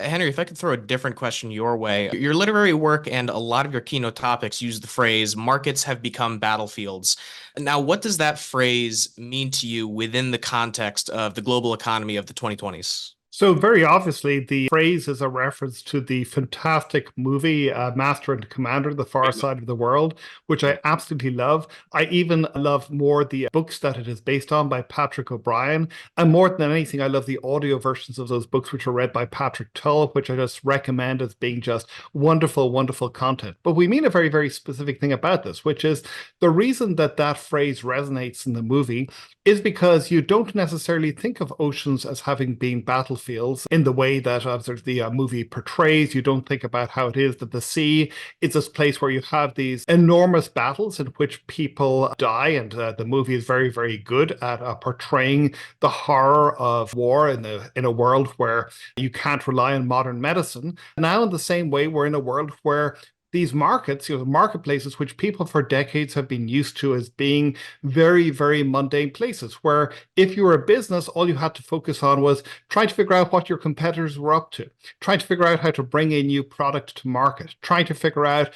Henry, if I could throw a different question your way, your literary work and a lot of your keynote topics use the phrase markets have become battlefields. Now, what does that phrase mean to you within the context of the global economy of the 2020s? So, very obviously, the phrase is a reference to the fantastic movie Master and Commander, The Far Side of the World, which I absolutely love. I even love more the books that it is based on by Patrick O'Brien. And more than anything, I love the audio versions of those books, which are read by Patrick Tull, which I just recommend as being just wonderful, wonderful content. But we mean a very, very specific thing about this, which is the reason that that phrase resonates in the movie is because you don't necessarily think of oceans as having been battlefields in the way that the movie portrays. You don't think about how it is that the sea is this place where you have these enormous battles in which people die, and the movie is very, very good at portraying the horror of war in a world where you can't rely on modern medicine. Now, in the same way, we're in a world where these markets, marketplaces, which people for decades have been used to as being very, very mundane places, where if you were a business, all you had to focus on was trying to figure out what your competitors were up to, trying to figure out how to bring a new product to market, trying to figure out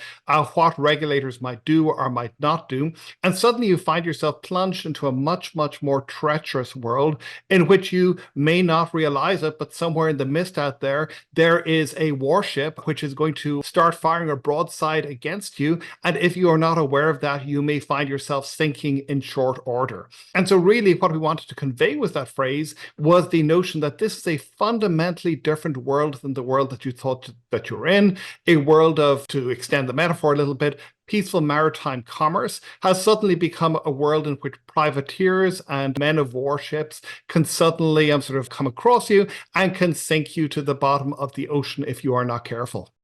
what regulators might do or might not do. And suddenly you find yourself plunged into a much, much more treacherous world in which you may not realize it, but somewhere in the mist out there, there is a warship which is going to start firing a broadside against you. And if you are not aware of that, you may find yourself sinking in short order. And so, really, what we wanted to convey with that phrase was the notion that this is a fundamentally different world than the world that you thought that you're in, a world of, to extend the metaphor a little bit, peaceful maritime commerce has suddenly become a world in which privateers and men of war ships can suddenly come across you and can sink you to the bottom of the ocean if you are not careful.